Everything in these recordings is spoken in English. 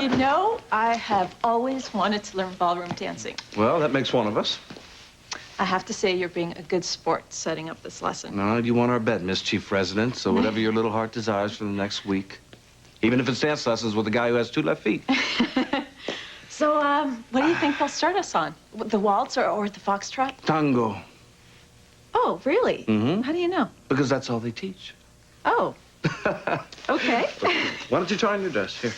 You know, I have always wanted to learn ballroom dancing. Well, that makes one of us. I have to say you're being a good sport setting up this lesson. No, you want our bet, Miss Chief Resident, so whatever your little heart desires for the next week. Even if it's dance lessons with a guy who has 2 left feet. So, what do you think they'll start us on? The waltz or the foxtrot? Tango. Oh, really? Mm-hmm. How do you know? Because that's all they teach. Oh. Okay. Why don't you try on your dress? Here.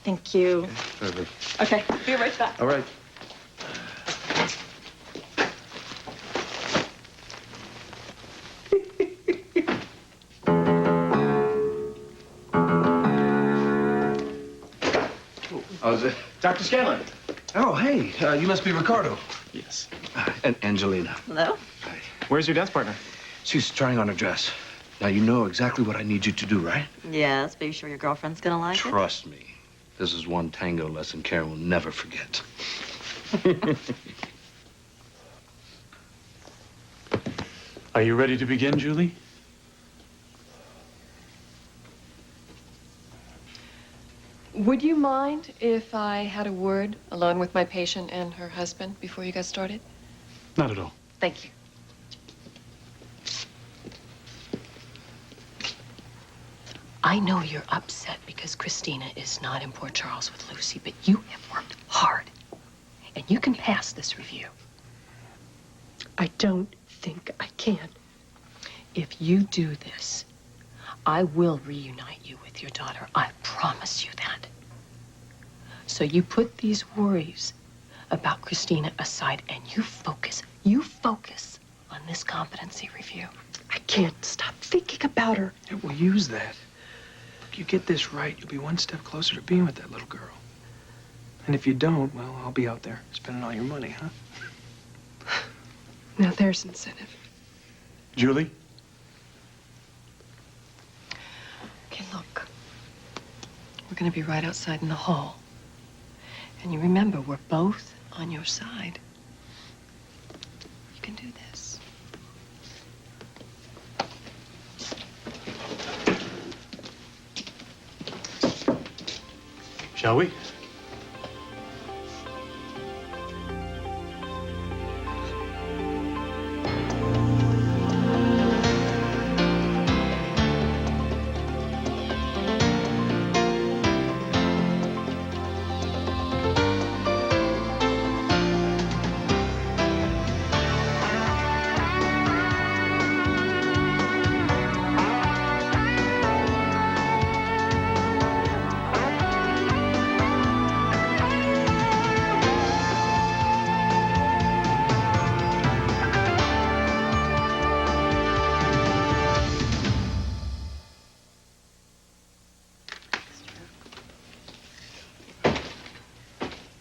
Thank you. Okay, perfect. Okay, be right back. All right. Oh, is it? Dr. Scanlon. Oh, hey, you must be Ricardo. Yes. And Angelina. Hello? Hi. Where's your dance partner? She's trying on her dress. Now, you know exactly what I need you to do, right? Yes, but you sure your girlfriend's gonna like it? Trust me. This is one tango lesson Karen will never forget. Are you ready to begin, Julie? Would you mind if I had a word alone with my patient and her husband before you got started? Not at all. Thank you. I know you're upset because Christina is not in Port Charles with Lucy, but you have worked hard, and you can pass this review. I don't think I can. If you do this, I will reunite you with your daughter. I promise you that. So you put these worries about Christina aside and you focus on this competency review. I can't stop thinking about her. Yeah, we'll use that. If you get this right, you'll be one step closer to being with that little girl. And if you don't, well, I'll be out there spending all your money, huh? Now there's incentive. Julie? Okay, look. We're gonna be right outside in the hall. And you remember, we're both on your side. You can do this. Shall we?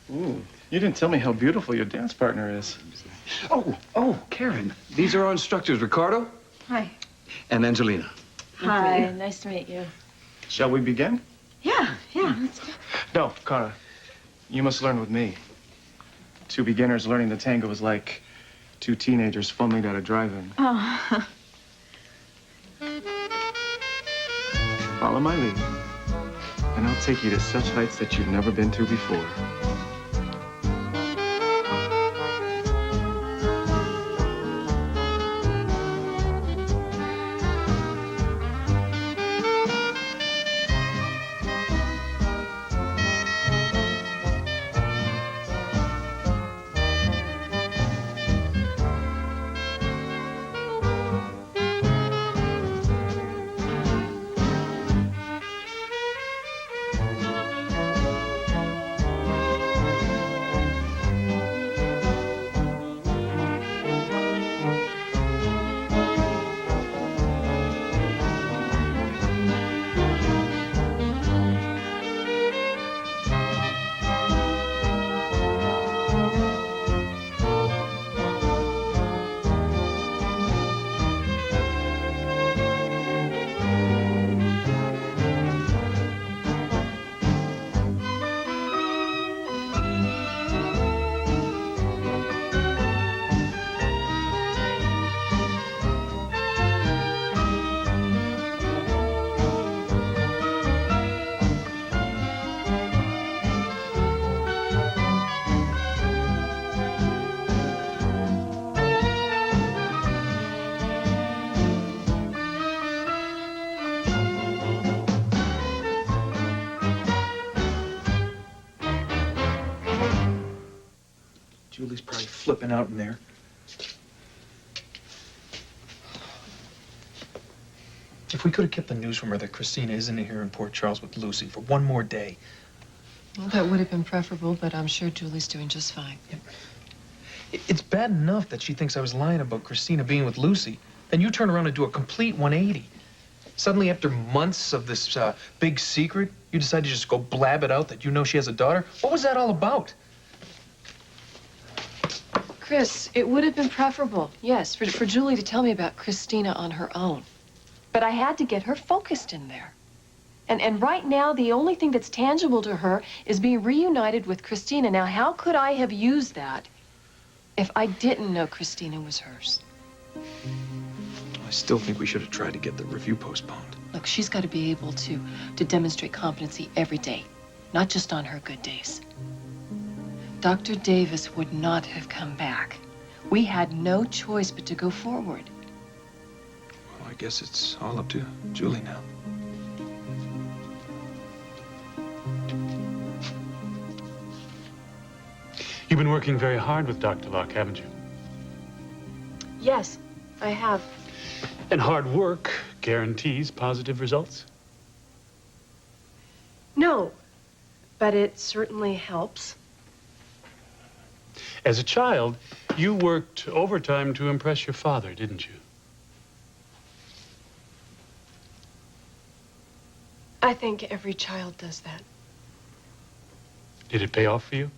Ooh, you didn't tell me how beautiful your dance partner is. Oh, Karen. These are our instructors, Ricardo Hi. and Angelina. Hi, nice to meet you. Shall we begin? Yeah, let's go. No, Cara. You must learn with me. 2 beginners learning the tango is like 2 teenagers fumbling at a drive-in. Oh. Follow my lead, and I'll take you to such heights that you've never been to before. Julie's probably flipping out in there. If we could have kept the news from her that Christina isn't here in Port Charles with Lucy for one more day. Well, that would have been preferable, but I'm sure Julie's doing just fine. It's bad enough that she thinks I was lying about Christina being with Lucy. Then you turn around and do a complete 180. Suddenly, after months of this big secret, you decide to just go blab it out that you know she has a daughter? What was that all about? Chris, it would have been preferable, yes, for Julie to tell me about Christina on her own. But I had to get her focused in there. And right now, the only thing that's tangible to her is being reunited with Christina. Now, how could I have used that if I didn't know Christina was hers? I still think we should have tried to get the review postponed. Look, she's got to be able to demonstrate competency every day, not just on her good days. Dr. Davis would not have come back. We had no choice but to go forward. Well, I guess it's all up to Julie now. You've been working very hard with Dr. Locke, haven't you? Yes, I have. And hard work guarantees positive results? No, but it certainly helps. As a child, you worked overtime to impress your father, didn't you? I think every child does that. Did it pay off for you?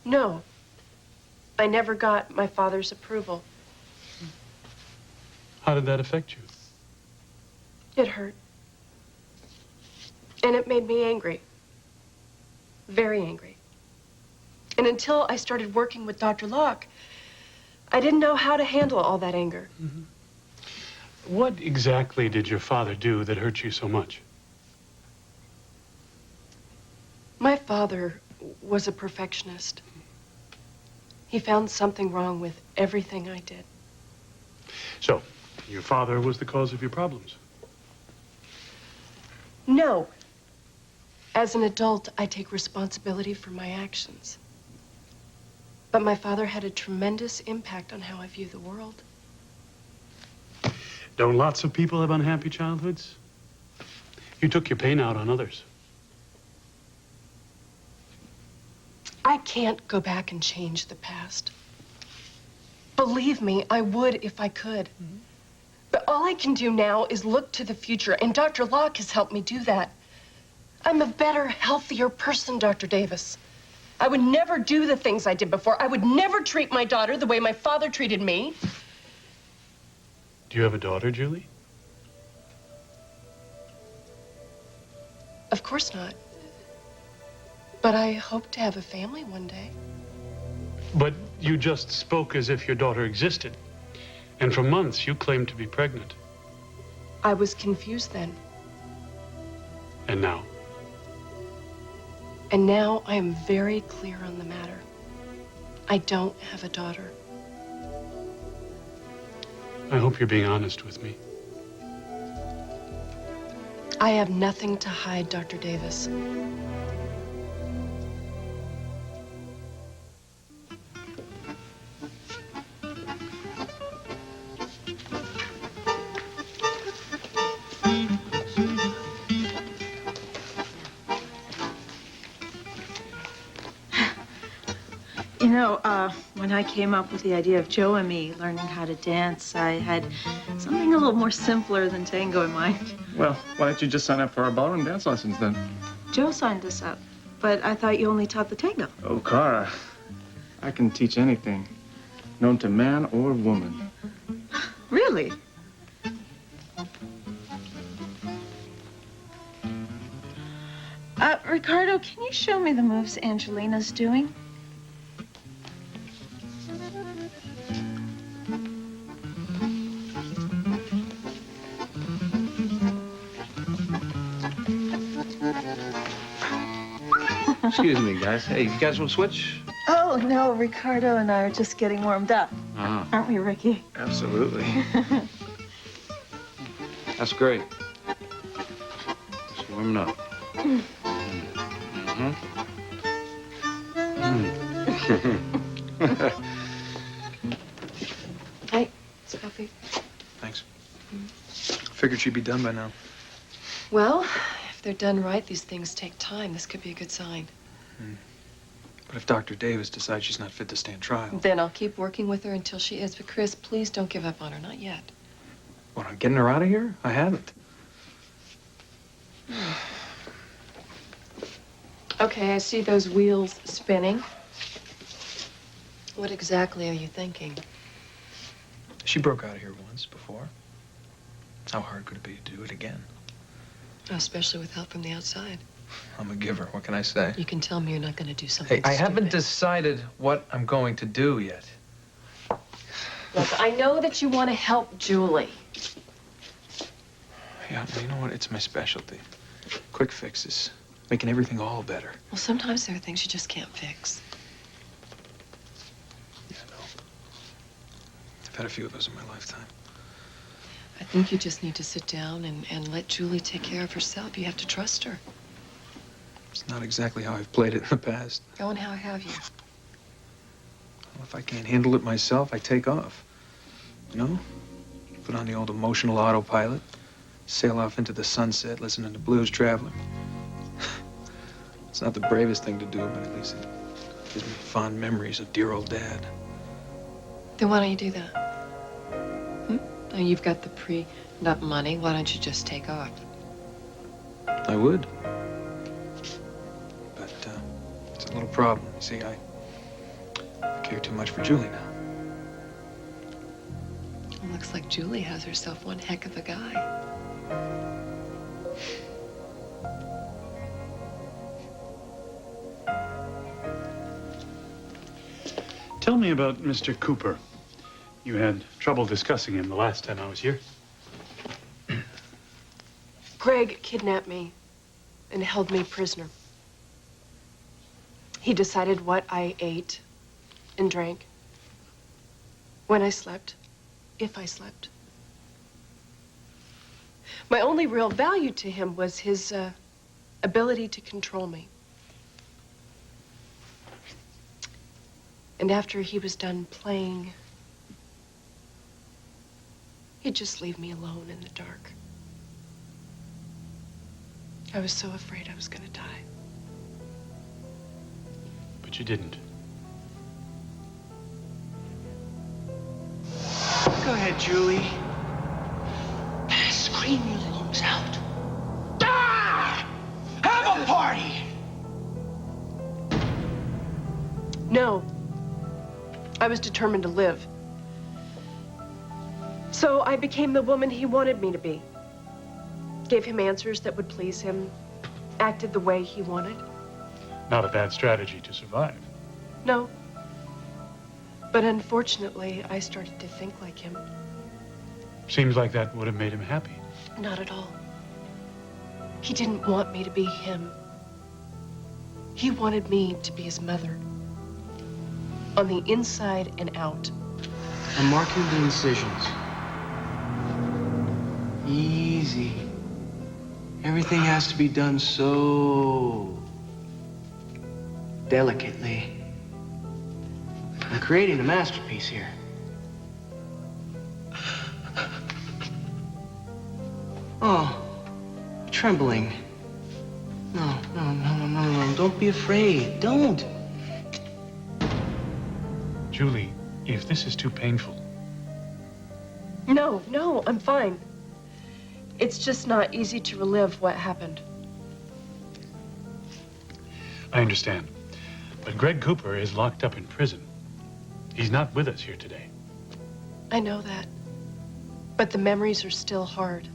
No, I never got my father's approval. How did that affect you? It hurt. And it made me angry. Very angry. And until I started working with Dr. Locke, I didn't know how to handle all that anger. Mm-hmm. What exactly did your father do that hurt you so much? My father was a perfectionist. He found something wrong with everything I did. So, your father was the cause of your problems? No. As an adult, I take responsibility for my actions. But my father had a tremendous impact on how I view the world. Don't lots of people have unhappy childhoods? You took your pain out on others. I can't go back and change the past. Believe me, I would if I could. Mm-hmm. But all I can do now is look to the future, and Dr. Locke has helped me do that. I'm a better, healthier person, Dr. Davis. I would never do the things I did before. I would never treat my daughter the way my father treated me. Do you have a daughter, Julie? Of course not. But I hope to have a family one day. But you just spoke as if your daughter existed. And for months, you claimed to be pregnant. I was confused then. And now? And now I am very clear on the matter. I don't have a daughter. I hope you're being honest with me. I have nothing to hide, Dr. Davis. You know, when I came up with the idea of Joe and me learning how to dance, I had something a little more simpler than tango in mind. Well, why don't you just sign up for our ballroom dance lessons then? Joe signed us up, but I thought you only taught the tango. Oh, Cara, I can teach anything, known to man or woman. Really? Ricardo, can you show me the moves Angelina's doing? Excuse me, guys. Hey, you guys want to switch? Oh, no, Ricardo and I are just getting warmed up. Uh-huh. Aren't we, Ricky? Absolutely. That's great. Just warming up. Mm-hmm. Hey, it's coffee. Thanks. Figured she'd be done by now. Well, if they're done right, these things take time. This could be a good sign. But if Dr. Davis decides she's not fit to stand trial... Then I'll keep working with her until she is. But Chris, please don't give up on her. Not yet. What, I'm getting her out of here? I haven't. Okay, I see those wheels spinning. What exactly are you thinking? She broke out of here once before. How hard could it be to do it again? Especially with help from the outside. I'm a giver. What can I say? You can tell me you're not going to do something Hey, I haven't stupid. decided what I'm going to do yet. Look, I know that you want to help Julie. Yeah, you know what? It's my specialty. Quick fixes. Making everything all better. Well, sometimes there are things you just can't fix. Yeah, I know. I've had a few of those in my lifetime. I think you just need to sit down and let Julie take care of herself. You have to trust her. It's not exactly how I've played it in the past. Oh, and how have you? Well, if I can't handle it myself, I take off. You know? Put on the old emotional autopilot, sail off into the sunset, listening to Blues Traveler. It's not the bravest thing to do, but at least it gives me fond memories of dear old Dad. Then why don't you do that? Now you've got the prenup money. Why don't you just take off? I would. But it's a little problem. You see, I care too much for Julie now. It looks like Julie has herself one heck of a guy. Tell me about Mr. Cooper. You had trouble discussing him the last time I was here. Greg kidnapped me and held me prisoner. He decided what I ate and drank, when I slept, if I slept. My only real value to him was his ability to control me. And after he was done playing, he'd just leave me alone in the dark. I was so afraid I was going to die. But you didn't. Go ahead, Julie. Scream your lungs out. Ah! Have a party! No. I was determined to live. So I became the woman he wanted me to be. Gave him answers that would please him. Acted the way he wanted. Not a bad strategy to survive. No. But unfortunately, I started to think like him. Seems like that would have made him happy. Not at all. He didn't want me to be him. He wanted me to be his mother. On the inside and out. I'm marking the incisions. Easy. Everything has to be done so delicately. I'm creating a masterpiece here. Oh, you're trembling. No. Don't be afraid. Don't. Julie, if this is too painful, No, I'm fine. It's just not easy to relive what happened. I understand. But Greg Cooper is locked up in prison. He's not with us here today. I know that. But the memories are still hard.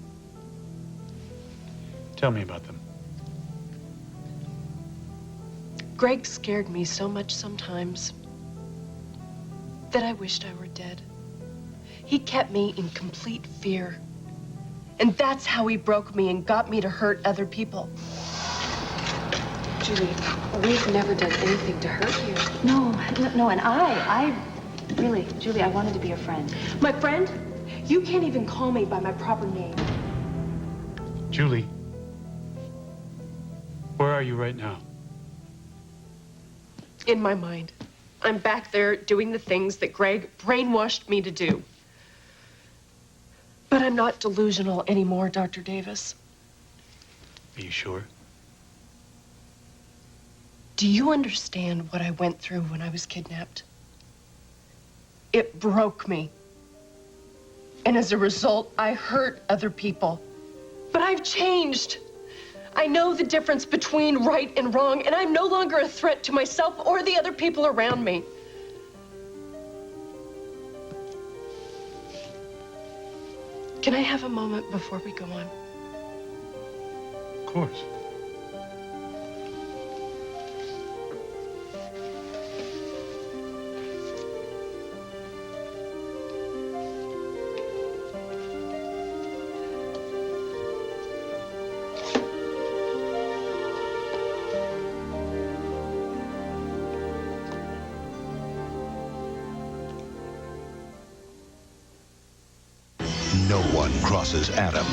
Tell me about them. Greg scared me so much sometimes that I wished I were dead. He kept me in complete fear. And that's how he broke me and got me to hurt other people. Julie, we've never done anything to hurt you. No, and I really, Julie, I wanted to be your friend. My friend? You can't even call me by my proper name. Julie, where are you right now? In my mind. I'm back there doing the things that Greg brainwashed me to do. But I'm not delusional anymore, Dr. Davis. Are you sure? Do you understand what I went through when I was kidnapped? It broke me. And as a result, I hurt other people. But I've changed. I know the difference between right and wrong, and I'm no longer a threat to myself or the other people around me. Can I have a moment before we go on? Of course. No one crosses Adam.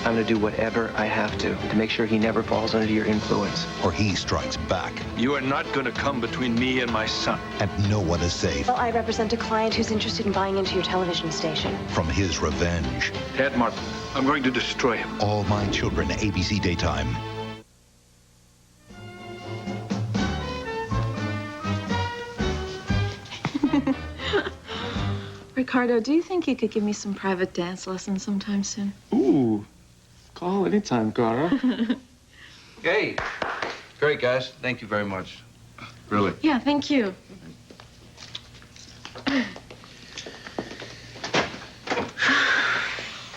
I'm gonna do whatever I have to make sure he never falls under your influence. Or he strikes back. You are not gonna come between me and my son. And no one is safe Well, I represent a client who's interested in buying into your television station. from his revenge. Ted Martin, I'm going to destroy him. All My Children, ABC Daytime. Ricardo, do you think you could give me some private dance lessons sometime soon? Ooh, call anytime, Cara. Hey, great, guys. Thank you very much. Really. Yeah, thank you.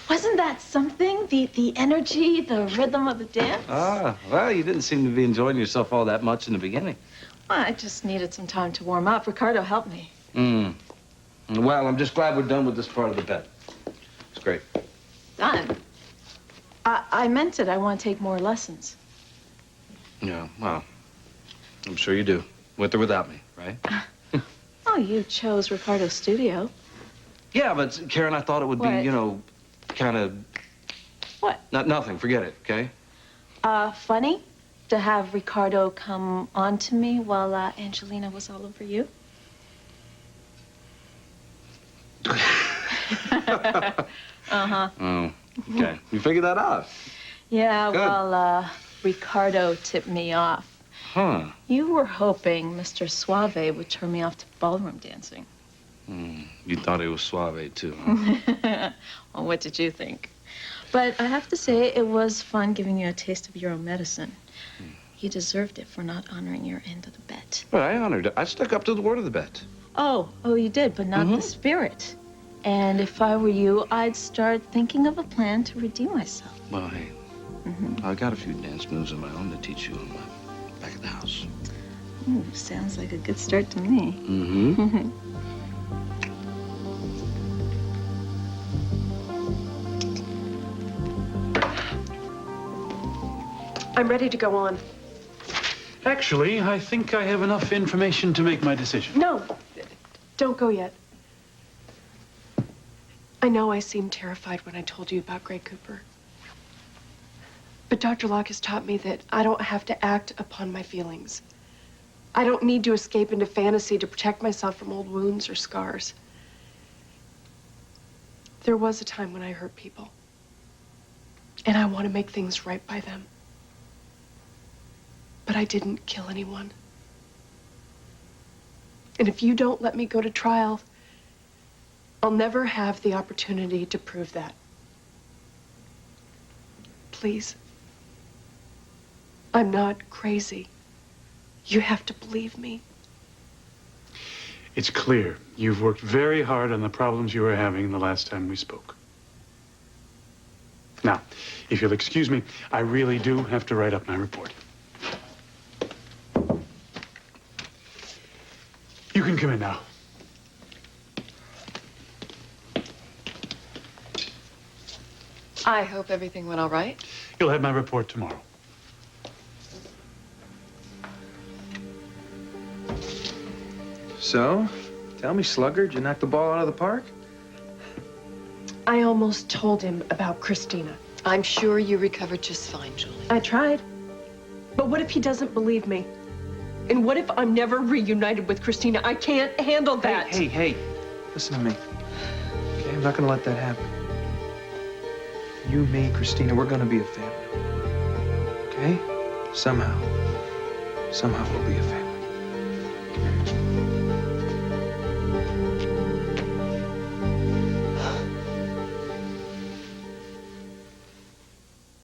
Wasn't that something? The energy, the rhythm of the dance? Ah, well, you didn't seem to be enjoying yourself all that much in the beginning. Well, I just needed some time to warm up. Ricardo helped me. Well, I'm just glad we're done with this part of the bet. It's great. Done. I meant it. I want to take more lessons. Yeah, well, I'm sure you do. With or without me, right? Oh, you chose Ricardo's studio. Yeah, but Karen, I thought it would be, What? you know, kind of... What? Nothing. Forget it, okay? Funny to have Ricardo come on to me while Angelina was all over you. Uh-huh. Oh, okay. You figured that out? Yeah, Good. well, Ricardo tipped me off. Huh. You were hoping Mr. Suave would turn me off to ballroom dancing. You thought he was suave, too, huh? Well, what did you think? But I have to say, it was fun giving you a taste of your own medicine. You deserved it for not honoring your end of the bet. Well, I honored it. I stuck up to the word of the bet. Oh, you did, but not the spirit. And if I were you, I'd start thinking of a plan to redeem myself. Well, hey, I got a few dance moves of my own to teach you back at the house. Ooh, sounds like a good start to me. Mm-hmm. I'm ready to go on. Actually, I think I have enough information to make my decision. No, don't go yet. I know I seemed terrified when I told you about Greg Cooper. But Dr. Locke has taught me that I don't have to act upon my feelings. I don't need to escape into fantasy to protect myself from old wounds or scars. There was a time when I hurt people. And I want to make things right by them. But I didn't kill anyone. And if you don't let me go to trial, I'll never have the opportunity to prove that. Please. I'm not crazy. You have to believe me. It's clear you've worked very hard on the problems you were having the last time we spoke. Now, if you'll excuse me, I really do have to write up my report. You can come in now. I hope everything went all right. You'll have my report tomorrow. So, tell me, Sluggard, you knocked the ball out of the park? I almost told him about Christina. I'm sure you recovered just fine, Julie. I tried. But what if he doesn't believe me? And what if I'm never reunited with Christina? I can't handle that. Hey, listen to me. Okay, I'm not gonna let that happen. You, me, Christina, we're gonna be a family. Okay? Somehow we'll be a family.